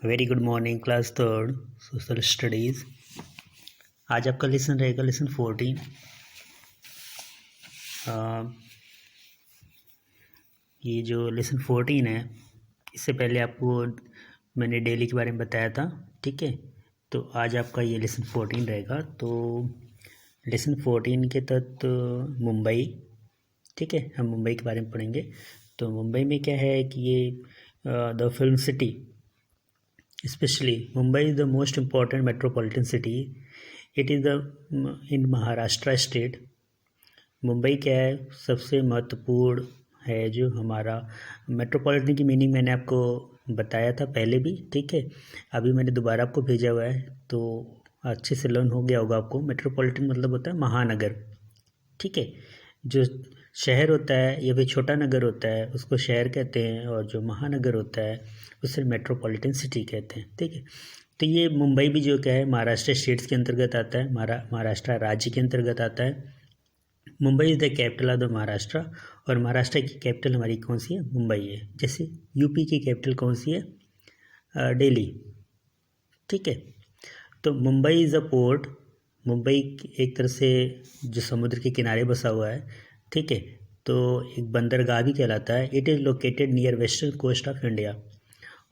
Very good morning class third social studies. आज आपका lesson रहेगा लेसन 14। ये जो लेसन 14 है, इससे पहले आपको मैंने डेली के बारे में बताया था, ठीक है। तो आज आपका ये लेसन 14 रहेगा। तो लेसन 14 के तहत मुंबई, ठीक है, हम मुंबई के बारे में पढ़ेंगे। तो मुंबई में क्या है कि ये the film city, especially Mumbai is the most important metropolitan city. It is the in Maharashtra state. Mumbai क्या है, सबसे महत्वपूर्ण है जो हमारा मेट्रोपॉलिटन की मीनिंग मैंने आपको बताया था पहले भी, ठीक है। अभी मैंने दोबारा आपको भेजा हुआ है तो अच्छे से लर्न हो गया होगा आपको। मेट्रोपॉलिटन मतलब होता है महानगर, ठीक है। जो शहर होता है या फिर छोटा नगर होता है उसको शहर कहते हैं, और जो महानगर होता है उसे मेट्रोपॉलिटन सिटी कहते हैं, ठीक है। तो ये मुंबई भी जो क्या है महाराष्ट्र स्टेट्स के अंतर्गत आता है, महाराष्ट्र राज्य के अंतर्गत आता है। Mumbai is the capital of the Maharashtra, और महाराष्ट्र की कैपिटल हमारी कौन सी है, मुंबई है। जैसे यूपी की कैपिटल कौन सी है, दिल्ली, ठीक है। तो Mumbai is a port. Mumbai एक तरह से जो समुद्र के किनारे बसा हुआ है, ठीक है। तो एक बंदरगाह भी कहलाता है। It is located near western coast of India,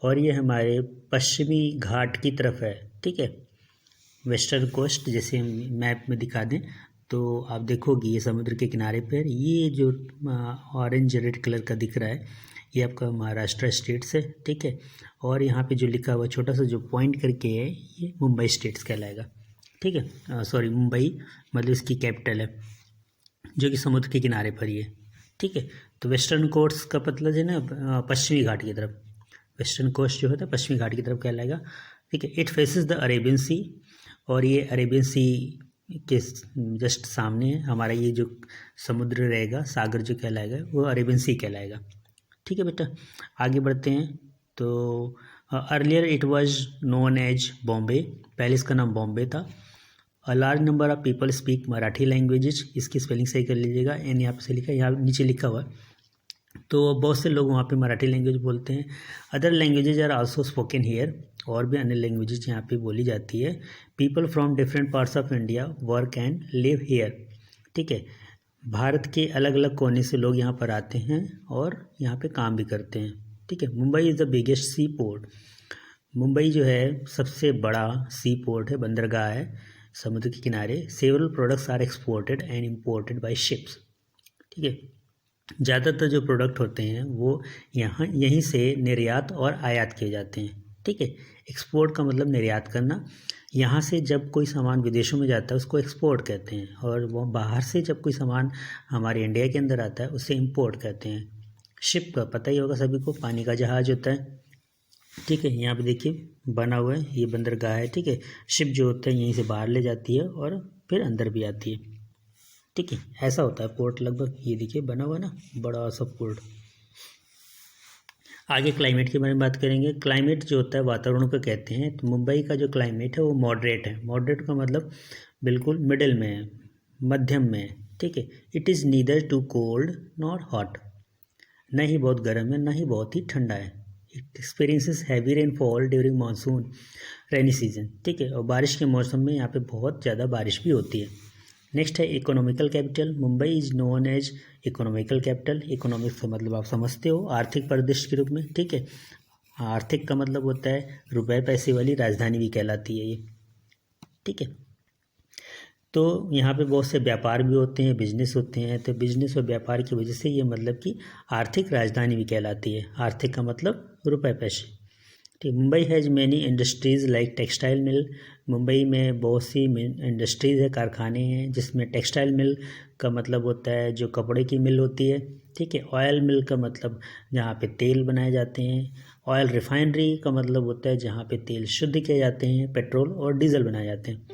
और ये हमारे पश्चिमी घाट की तरफ है, ठीक है। वेस्टर्न कोस्ट जैसे हम मैप में दिखा दें तो आप देखोगे ये समुद्र के किनारे पर ये जो ऑरेंज रेड कलर का दिख रहा है ये आपका महाराष्ट्र स्टेट्स है, ठीक है। और यहाँ पे जो लिखा हुआ छोटा सा जो पॉइंट करके है ये मुंबई स्टेट्स कहलाएगा, ठीक है। सॉरी, मुंबई मतलब इसकी कैपिटल है जो कि समुद्र के किनारे पर ही है, ठीक है। तो वेस्टर्न कोस्ट का मतलब है ना पश्चिमी घाट की तरफ। वेस्टर्न कोस्ट जो होता है पश्चिमी घाट की तरफ कहलाएगा, ठीक है। इट फेसेस द अरेबियन सी, और ये अरेबियन सी के जस्ट सामने है हमारा ये जो समुद्र रहेगा, सागर जो कहलाएगा वो अरेबियन सी कहलाएगा, ठीक है बेटा। आगे बढ़ते हैं। तो earlier it was known as Bombay, पहले इसका नाम बॉम्बे था। A large number of people speak Marathi languages, इसकी स्पेलिंग सही कर लीजिएगा, एन यहाँ पे से लिखा है, यहाँ नीचे लिखा हुआ है। तो बहुत से लोग वहाँ पे मराठी लैंग्वेज बोलते हैं। Other languages are also spoken here, और भी अन्य लैंग्वेजेज यहाँ पे बोली जाती है। People from different parts of India work and live here, ठीक है। भारत के अलग अलग कोने से लोग यहाँ पर आते हैं और यहाँ पे काम भी करते हैं, ठीक है। Mumbai is the biggest sea port, Mumbai जो है सबसे बड़ा सी पोर्ट है, बंदरगाह है समुद्र के किनारे। Several products are exported and imported by ships, ठीक है। ज़्यादातर जो प्रोडक्ट होते हैं वो यहीं से निर्यात और आयात किए जाते हैं, ठीक है। एक्सपोर्ट का मतलब निर्यात करना। यहाँ से जब कोई सामान विदेशों में जाता है उसको एक्सपोर्ट कहते हैं, और वो बाहर से जब कोई सामान हमारे इंडिया के अंदर आता है उसे इंपोर्ट कहते हैं। शिप का पता ही होगा सभी को, पानी का जहाज होता है, ठीक है। यहाँ पे देखिए बना हुआ है ये बंदरगाह है, ठीक है। शिप जो होता है यहीं से बाहर ले जाती है और फिर अंदर भी आती है, ठीक है। ऐसा होता है पोर्ट लगभग, ये देखिए बना हुआ ना बड़ा सा पोर्ट। आगे क्लाइमेट के बारे में बात करेंगे। क्लाइमेट जो होता है वातावरण को कहते हैं। तो मुंबई का जो क्लाइमेट है वो मॉडरेट है। मॉडरेट का मतलब बिल्कुल मिडिल में है, मध्यम में है, ठीक है। It is neither too cold nor hot, न ही बहुत गर्म है न ही बहुत ही ठंडा है। It experiences heavy rainfall during monsoon rainy season, ठीक है। और बारिश के मौसम में यहाँ पे बहुत ज़्यादा बारिश भी होती है। नेक्स्ट है economical capital. Mumbai is known as economical capital. Economics का मतलब आप समझते हो आर्थिक परिदृश्य के रूप में, ठीक है। आर्थिक का मतलब होता है रुपए पैसे वाली राजधानी भी कहलाती है ये, ठीक है। तो यहाँ पे बहुत से व्यापार भी होते हैं, बिजनेस होते हैं। तो बिजनेस और व्यापार की वजह से ये मतलब कि आर्थिक राजधानी भी कहलाती है। आर्थिक का मतलब रुपए पैसे, ठीक। Mumbai has many industries like textile mill. Mumbai में बहुत सी इंडस्ट्रीज़ है, कारखाने हैं, जिसमें टेक्सटाइल मिल का मतलब होता है जो कपड़े की मिल होती है, ठीक है। ऑयल मिल का मतलब जहाँ पे तेल बनाए जाते हैं। ऑयल रिफाइनरी का मतलब होता है जहाँ पे तेल शुद्ध किए जाते हैं, पेट्रोल और डीजल बनाए जाते हैं,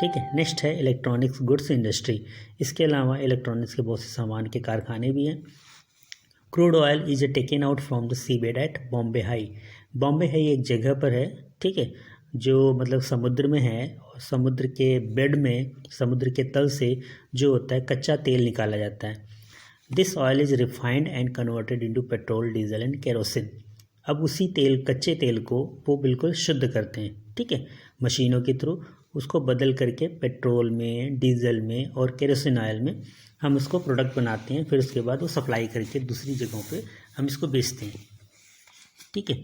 ठीक है। नेक्स्ट है इलेक्ट्रॉनिक्स गुड्स इंडस्ट्री। इसके अलावा इलेक्ट्रॉनिक्स के बहुत से सामान के कारखाने भी हैं। Crude oil is taken out from the sea bed at Bombay high. Bombay high एक जगह पर है, ठीक है, जो मतलब समुद्र में है, और समुद्र के बेड में, समुद्र के तल से जो होता है कच्चा तेल निकाला जाता है। This oil is refined and converted into petrol, diesel and kerosene. अब उसी तेल, कच्चे तेल को वो बिल्कुल शुद्ध करते हैं, ठीक है, मशीनों के थ्रू उसको बदल करके पेट्रोल में, डीजल में और केरोसिन ऑयल में हम उसको प्रोडक्ट बनाते हैं। फिर उसके बाद वो सप्लाई करके दूसरी जगहों पे हम इसको बेचते हैं, ठीक है।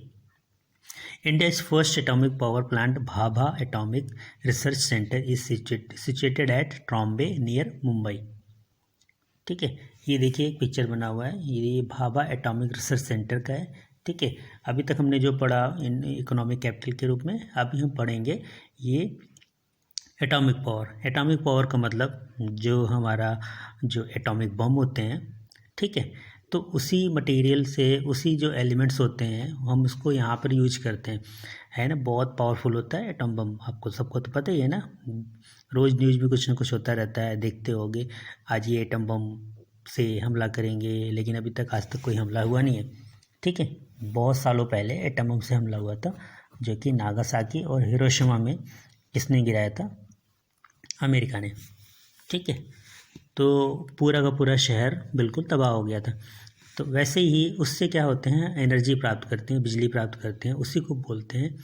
India's first atomic power plant Bhabha atomic research centre is situated at Trombay near Mumbai, ठीक है। ये देखिए एक पिक्चर बना हुआ है, ये भाभा एटॉमिक रिसर्च सेंटर का है, ठीक है। अभी तक हमने जो पढ़ा इन इकोनॉमिक कैपिटल के रूप में, अभी हम पढ़ेंगे ये एटॉमिक पावर। एटॉमिक पावर का मतलब जो हमारा जो एटॉमिक बम होते हैं, ठीक है, तो उसी मटेरियल से, उसी जो एलिमेंट्स होते हैं हम उसको यहाँ पर यूज करते हैं, है ना। बहुत पावरफुल होता है एटॉम बम, आपको सबको तो पता ही है ना, रोज़ न्यूज़ में कुछ ना कुछ होता रहता है, देखते होगे आज ये एटम बम से हमला करेंगे, लेकिन अभी तक आज तक कोई हमला हुआ नहीं है, ठीक है। बहुत सालों पहले एटम बम से हमला हुआ था, जो कि नागासाकी और हिरोशिमा में किसने गिराया था, अमेरिका ने, ठीक है। तो पूरा का पूरा शहर बिल्कुल तबाह हो गया था। तो वैसे ही उससे क्या होते हैं, एनर्जी प्राप्त करते हैं, बिजली प्राप्त करते हैं, उसी को बोलते हैं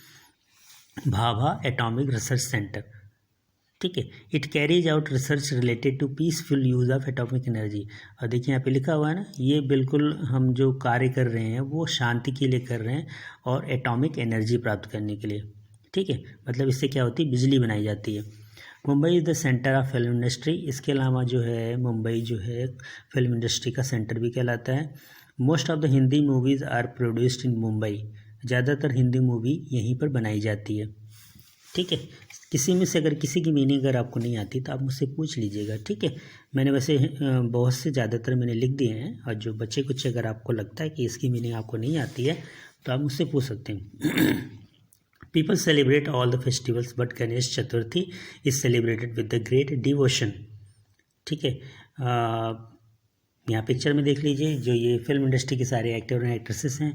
भाभा एटॉमिक रिसर्च सेंटर, ठीक है। It carries out research related to peaceful use of atomic energy. और देखिए यहाँ पे लिखा हुआ है ना, ये बिल्कुल हम जो कार्य कर रहे हैं वो शांति के लिए कर रहे हैं और एटॉमिक एनर्जी प्राप्त करने के लिए, ठीक है। मतलब इससे क्या होती है, बिजली बनाई जाती है। Mumbai is the centre of film industry. इसके अलावा जो है मुंबई जो है फिल्म इंडस्ट्री का सेंटर भी कहलाता है। Most of the Hindi movies are produced in Mumbai. ज़्यादातर हिंदी मूवी यहीं पर बनाई जाती है, ठीक है। किसी में से अगर किसी की मीनिंग अगर आपको नहीं आती तो आप मुझसे पूछ लीजिएगा, ठीक है। मैंने वैसे बहुत से ज़्यादातर मैंने लिख दिए हैं, और जो बच्चे कुछ अगर आपको लगता है कि इसकी मीनिंग आपको नहीं आती है तो आप मुझसे पूछ सकते हैं। People celebrate all the festivals, but Ganesh Chaturthi is celebrated with the great devotion, ठीक है। यहाँ पिक्चर में देख लीजिए, जो ये फिल्म इंडस्ट्री के सारे एक्टर और एक्ट्रेसेस हैं,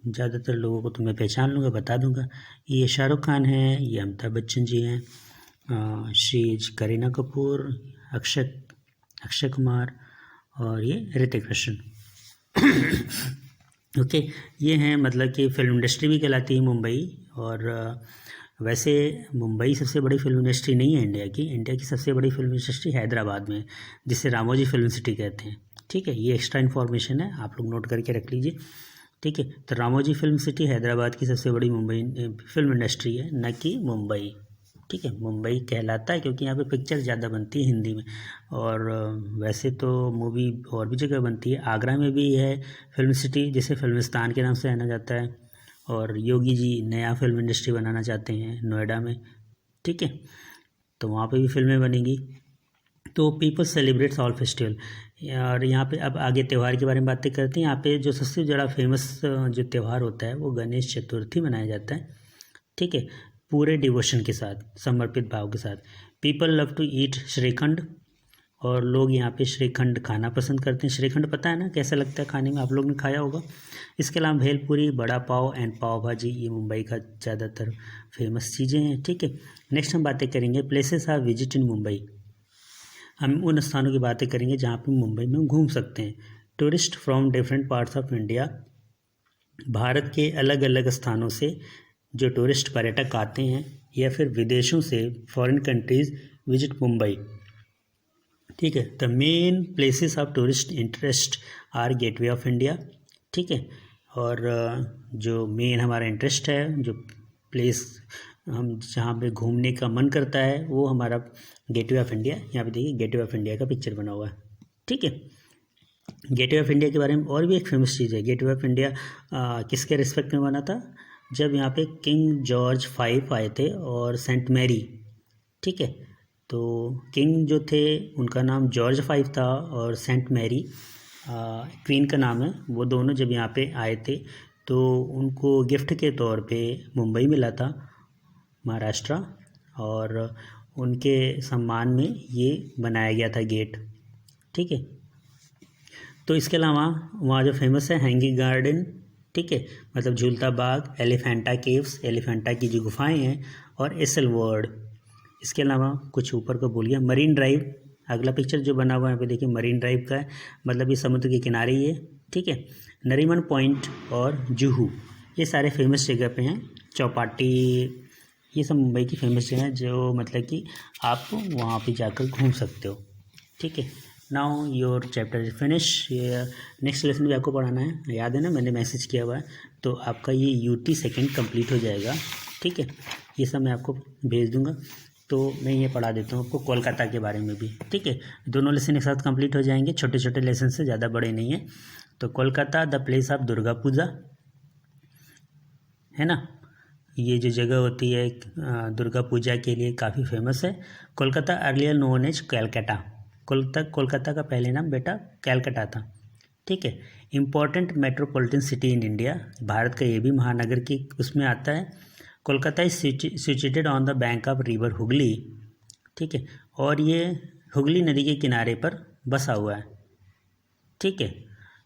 ज़्यादातर लोगों को तो मैं पहचान लूँगा, बता दूँगा। ये शाहरुख खान है, ये अमिताभ बच्चन जी हैं, श्रीज करीना कपूर, अक्षय कुमार और ये ऋतिक रोशन। ओके, ये हैं, मतलब कि फिल्म इंडस्ट्री भी कहलाती है मुंबई। और वैसे मुंबई सबसे बड़ी फिल्म इंडस्ट्री नहीं है इंडिया की। इंडिया की सबसे बड़ी फिल्म इंडस्ट्री हैदराबाद में, जिसे रामोजी फिल्म सिटी कहते हैं, ठीक है। ये एक्स्ट्रा इन्फॉर्मेशन है, आप लोग नोट करके रख लीजिए, ठीक है। तो रामोजी फिल्म सिटी हैदराबाद की सबसे बड़ी मुंबई फिल्म इंडस्ट्री है, न कि मुंबई, ठीक है। मुंबई कहलाता है क्योंकि यहाँ पे पिक्चर ज़्यादा बनती है हिंदी में, और वैसे तो मूवी और भी जगह बनती है। आगरा में भी है फिल्म सिटी, जिसे फिल्मिस्तान के नाम से जाना जाता है, और योगी जी नया फिल्म इंडस्ट्री बनाना चाहते हैं नोएडा में, ठीक है। तो वहाँ पे भी फिल्में बनेंगी। तो पीपल सेलिब्रेट्स ऑल फेस्टिवल। और यहाँ पे अब आगे त्यौहार के बारे में बातें करते हैं। यहाँ पे जो सबसे ज़्यादा फेमस जो त्यौहार होता है वो गणेश चतुर्थी मनाया जाता है, ठीक है, पूरे डिवोशन के साथ, समर्पित भाव के साथ। People love to eat shrikhand, और लोग यहाँ पे श्रीखंड खाना पसंद करते हैं। श्रीखंड पता है ना कैसा लगता है खाने में, आप लोग ने खाया होगा। इसके अलावा भेलपूरी, बड़ा पाव एंड पाव भाजी, ये मुंबई का ज़्यादातर फेमस चीज़ें हैं, ठीक है। नेक्स्ट हम बातें करेंगे places are visit in Mumbai. हम उन स्थानों की बातें करेंगे जहाँ पे मुंबई में घूम सकते हैं। Tourist from different parts of India, Bharat के अलग अलग स्थानों से जो टूरिस्ट पर्यटक आते हैं, या फिर विदेशों से फॉरेन कंट्रीज़ विजिट मुंबई, ठीक है। The main places of tourist interest are gateway of India, ठीक है। और जो मेन हमारा इंटरेस्ट है, जो प्लेस हम जहाँ पे घूमने का मन करता है, वो हमारा गेटवे ऑफ इंडिया। यहाँ पे देखिए गेटवे ऑफ इंडिया का पिक्चर बना हुआ है, ठीक है। गेटवे ऑफ इंडिया के बारे में और भी एक फेमस चीज़ है। गेटवे ऑफ इंडिया किसके रिस्पेक्ट में बना था, जब यहाँ पे किंग जॉर्ज 5 आए थे और सेंट मैरी, ठीक है। तो किंग जो थे उनका नाम जॉर्ज 5 था, और सेंट मैरी क्वीन का नाम है। वो दोनों जब यहाँ पे आए थे तो उनको गिफ्ट के तौर पे मुंबई मिला था, महाराष्ट्र, और उनके सम्मान में ये बनाया गया था गेट, ठीक है। तो इसके अलावा वहाँ जो फेमस है हैंगिंग गार्डन, ठीक है, मतलब झूलता बाग, एलिफेंटा केव्स, एलिफेंटा की जो गुफाएं हैं, और एसल वर्ल्ड। इसके अलावा कुछ ऊपर को बोल गया, मरीन ड्राइव। अगला पिक्चर जो बना हुआ है यहाँ पे देखिए, मरीन ड्राइव का है, मतलब ये समुद्र के किनारे ही है, ठीक है। नरीमन पॉइंट और जुहू, ये सारे फेमस जगह पे हैं। चौपाटी, ये सब मुंबई की फेमस जगह हैं जो मतलब कि आप वहाँ पे जाकर घूम सकते हो। ठीक है, now your chapter is finish. ये नेक्स्ट लेसन भी आपको पढ़ाना है, याद है ना, मैंने मैसेज किया हुआ है। तो आपका ये यूटी सेकेंड कंप्लीट हो जाएगा। ठीक है, ये सब मैं आपको भेज दूंगा। तो मैं ये पढ़ा देता हूँ आपको कोलकाता के बारे में भी। ठीक है, दोनों लेसन एक साथ कंप्लीट हो जाएंगे, छोटे छोटे लेसन से, ज़्यादा बड़े नहीं है। तो Kolkata the place of Durga Puja, है ना, ये जो जगह होती है दुर्गा पूजा के लिए काफ़ी फेमस है। Kolkata earlier known as Calcutta, Kolkata का पहले नाम बेटा कैलकाटा था। ठीक है, important metropolitan city in India, Bharat का ये भी महानगर की उसमें आता है। Kolkata is situated on the bank of river Hooghly. ठीक है, और ये हुगली नदी के किनारे पर बसा हुआ है। ठीक है,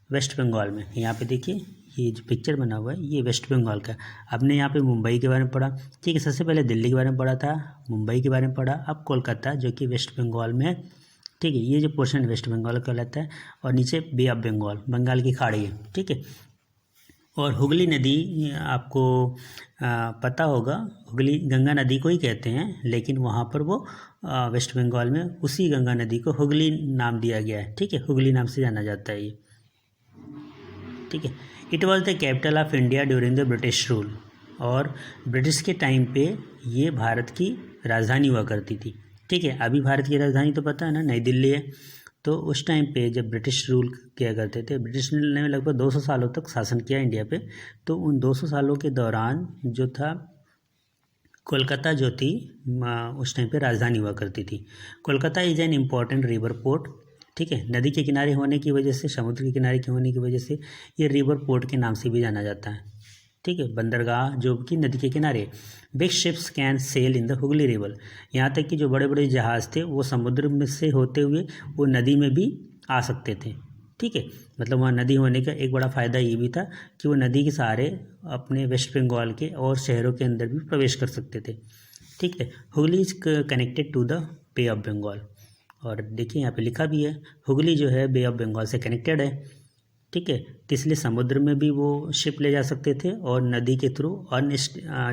वेस्ट बंगाल में। यहाँ पे देखिए ये जो पिक्चर बना हुआ है ये वेस्ट बंगाल का। आपने यहाँ पे मुंबई के बारे में पढ़ा। ठीक है, सबसे पहले दिल्ली के बारे में पढ़ा था, मुंबई के बारे में पढ़ा, अब कोलकाता जो कि वेस्ट बंगाल में है। ठीक है, ये जो पोर्शन वेस्ट बंगाल कहलाता है, और नीचे बे ऑफ बंगाल, बंगाल की खाड़ी है। ठीक है, और हुगली नदी आपको पता होगा, हुगली गंगा नदी को ही कहते हैं, लेकिन वहाँ पर वो वेस्ट बंगाल में उसी गंगा नदी को हुगली नाम दिया गया है। ठीक है, हुगली नाम से जाना जाता है ये। ठीक है, it was the capital of India during the British rule, और ब्रिटिश के टाइम पे ये भारत की राजधानी हुआ करती थी। ठीक है, अभी भारत की राजधानी तो पता है ना, नई दिल्ली है। तो उस टाइम पे जब ब्रिटिश रूल किया करते थे, ब्रिटिश ने लगभग 200 सालों तक शासन किया इंडिया पे। तो उन 200 सालों के दौरान जो था, कोलकाता जो थी उस टाइम पे राजधानी हुआ करती थी। Kolkata is an important river port. ठीक है, नदी के किनारे होने की वजह से, समुद्र के किनारे के होने की वजह से ये रिवर पोर्ट के नाम से भी जाना जाता है। ठीक है, बंदरगाह जो कि नदी के किनारे। Big ships can sell in the Hooghly river, यहाँ तक कि जो बड़े बड़े जहाज़ थे वो समुद्र में से होते हुए वो नदी में भी आ सकते थे। ठीक है, मतलब वहाँ नदी होने का एक बड़ा फ़ायदा ये भी था कि वो नदी के सहारे अपने वेस्ट बंगाल के और शहरों के अंदर भी प्रवेश कर सकते थे। ठीक है, Hooghly is connected to the bay of Bengal, और देखिए यहाँ पे लिखा भी है, हुगली जो है बे ऑफ बंगाल से कनेक्टेड है। ठीक है, तो इसलिए समुद्र में भी वो शिप ले जा सकते थे, और नदी के थ्रू अन्य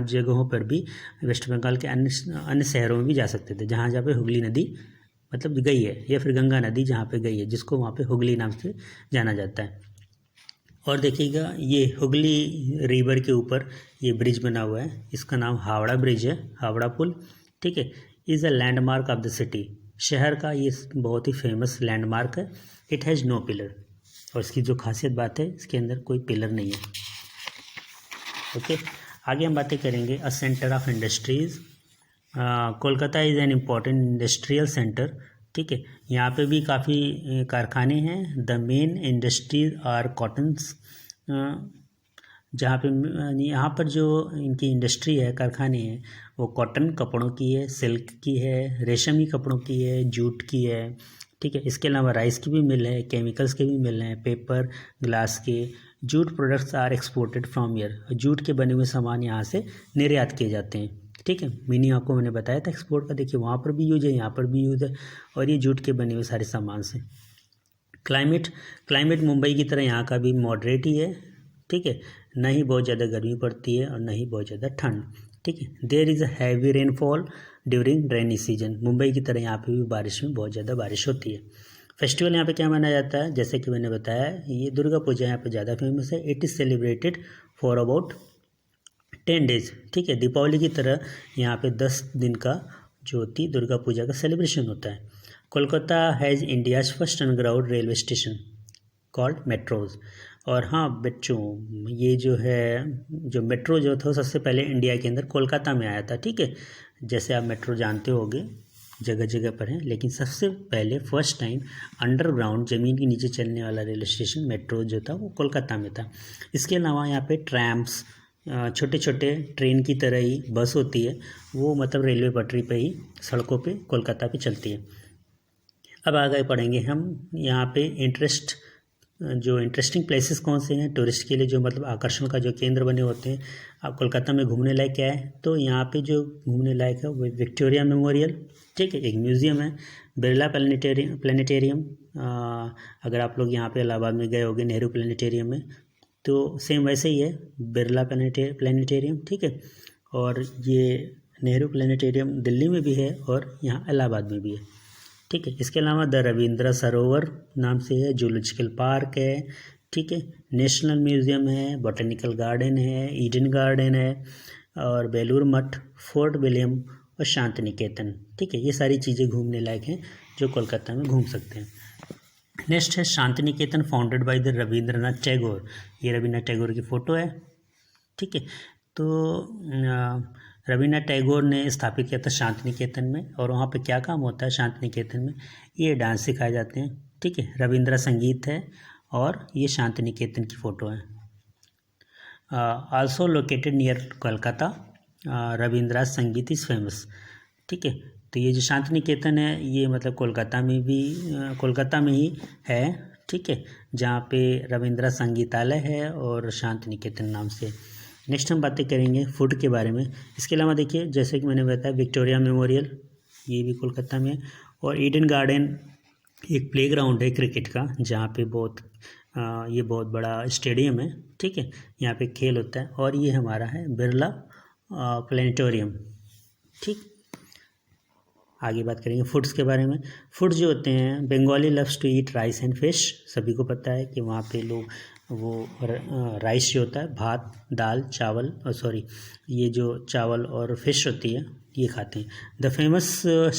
जगहों पर भी, वेस्ट बंगाल के अन्य शहरों में भी जा सकते थे, जहाँ जहाँ पे हुगली नदी मतलब गई है, या फिर गंगा नदी जहाँ पे गई है, जिसको वहाँ पे हुगली नाम से जाना जाता है। और देखिएगा ये हुगली रिवर के ऊपर ये ब्रिज बना हुआ है, इसका नाम हावड़ा ब्रिज है, हावड़ा पुल। ठीक है, is a landmark of the city, शहर का ये बहुत ही फेमस लैंडमार्क है। इट हैज़ नो पिलर, और इसकी जो खासियत बात है, इसके अंदर कोई पिलर नहीं है। ओके, आगे हम बातें करेंगे a centre of industries. Kolkata is an important industrial centre. ठीक है, यहाँ पे भी काफ़ी कारखाने हैं। The main industries are cottons, जहाँ पे यहाँ पर जो इनकी इंडस्ट्री है, कारखाने हैं, वो कॉटन कपड़ों की है, सिल्क की है, रेशमी कपड़ों की है, जूट की है। ठीक है, इसके अलावा राइस की भी मिल है, केमिकल्स के भी मिल हैं, पेपर, ग्लास के। Jute products are exported from here, jute के बने हुए सामान यहाँ से निर्यात किए जाते हैं। ठीक है, मीनिंग आपको मैंने बताया था एक्सपोर्ट का, देखिए वहाँ पर भी यूज है, यहाँ पर भी यूज है, और ये जूट के बने हुए सारे सामान से। क्लाइमेट मुंबई की तरह यहाँ का भी मॉडरेट ही है। ठीक है, न ही बहुत ज़्यादा गर्मी पड़ती है और न ही बहुत ज़्यादा ठंड। ठीक है, there is a heavy rainfall during rainy season, Mumbai की तरह यहाँ पे भी बारिश में बहुत ज़्यादा बारिश होती है। फेस्टिवल यहाँ पे क्या माना जाता है, जैसे कि मैंने बताया, ये दुर्गा पूजा यहाँ पे ज़्यादा फेमस है। It is celebrated for about 10 days. ठीक है, दीपावली की तरह यहाँ पे 10 दिन का जो होती दुर्गा पूजा का सेलिब्रेशन होता है। Kolkata has India's first underground railway station called metros. और हाँ बच्चों, ये जो है, जो मेट्रो जो था सबसे पहले इंडिया के अंदर कोलकाता में आया था। ठीक है, जैसे आप मेट्रो जानते होंगे जगह जगह पर हैं, लेकिन सबसे पहले फर्स्ट टाइम अंडरग्राउंड ज़मीन के नीचे चलने वाला रेलवे स्टेशन मेट्रो जो था वो कोलकाता में था। इसके अलावा यहाँ पे ट्रैम्स, छोटे छोटे ट्रेन की तरह ही बस होती है, वो मतलब रेलवे पटरी पे ही, सड़कों पे कोलकाता पे चलती है। अब आगे पढ़ेंगे हम यहाँ पे जो इंटरेस्टिंग प्लेसेस कौन से हैं टूरिस्ट के लिए, जो मतलब आकर्षण का जो केंद्र बने होते हैं। अब कोलकाता में घूमने लायक क्या है, तो यहाँ पे जो घूमने लायक है वो विक्टोरिया मेमोरियल। ठीक है, एक म्यूज़ियम है, बिरला प्लानिटेरियम। अगर आप लोग यहाँ पे इलाहाबाद में गए होंगे नेहरू प्लानिटेरियम में, तो सेम वैसे ही है बिरला प्लानिटेरियम, ठीक है। और ये नेहरू प्लानिटेरियम दिल्ली में भी है और यहाँ इलाहाबाद में भी है, ठीक है। इसके अलावा द रविंद्र सरोवर नाम से है, जूलॉजिकल पार्क है, ठीक है। नेशनल म्यूज़ियम है, बॉटेनिकल गार्डन है, ईडन गार्डन है, और बेलूर मठ, फोर्ट विलियम और शांति निकेतन, ठीक है। ये सारी चीज़ें घूमने लायक हैं जो कोलकाता में घूम सकते हैं। नेक्स्ट है Shantiniketan, founded by the Rabindranath Tagore. ये रविंद्रनाथ टैगोर की फ़ोटो है, ठीक है। तो रविंद्रनाथ टैगोर ने स्थापित किया था शांति निकेतन में। और वहाँ पे क्या काम होता है शांति निकेतन में? ये डांस सिखाए जाते हैं, ठीक है। रविंद्र संगीत है और ये शांति निकेतन की फ़ोटो है। Also located near Kolkata, Ravindra संगीत इज़ फेमस, ठीक है। तो ये जो शांति निकेतन है ये मतलब कोलकाता में ही है, ठीक है, जहाँ पे रविंद्रा संगीतालय है और शांति निकेतन नाम से। नेक्स्ट हम बातें करेंगे फूड के बारे में। इसके अलावा देखिए जैसे कि मैंने बताया विक्टोरिया मेमोरियल, ये भी कोलकाता में, और ईडन गार्डन एक प्लेग्राउंड है क्रिकेट का, जहाँ पे ये बहुत बड़ा स्टेडियम है, ठीक है। यहाँ पे खेल होता है। और ये हमारा है बिरला प्लानिटोरियम, ठीक। आगे बात करेंगे फूड्स के बारे में। फूड्स जो होते हैं, Bengali loves to eat rice and fish. सभी को पता है कि वहाँ पे लोग वो राइस जो होता है, भात दाल चावल, ये जो चावल और फिश होती है ये खाते हैं। The famous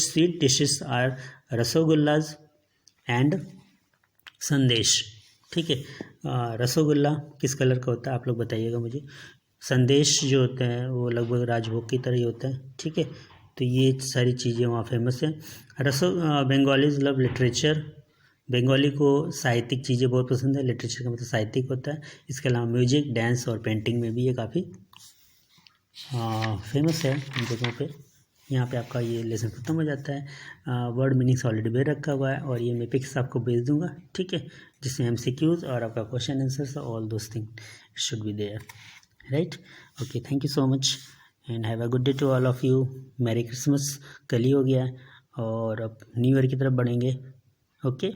sweet dishes are rasgullas and sandesh, ठीक है। रसोगुल्ला किस कलर का होता है आप लोग बताइएगा मुझे। संदेश जो होता है वो लगभग राजभोग की तरह ही होता है, ठीक है। तो ये सारी चीज़ें वहाँ फेमस है। Bengalis love literature. बंगाली को साहित्यिक चीज़ें बहुत पसंद है। लिटरेचर का मतलब साहित्यिक होता है। इसके अलावा म्यूजिक, डांस और पेंटिंग में भी ये काफ़ी फेमस है इन जगहों पे। यहाँ पे आपका ये लेसन खत्म हो जाता है। वर्ड मीनिंग्स ऑलरेडी दे रखा हुआ है और ये मैं पिक्स आपको भेज दूंगा, ठीक है, जिसमें MCQs और आपका question answers all those thing should be there, right. Okay, thank you so much and have a good day to all of you. Merry Christmas कल ही हो गया है और अब न्यू ईयर की तरफ बढ़ेंगे। ओके,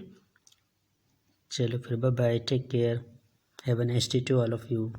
चलो फिर bye bye, take care, have a nice day to all of you.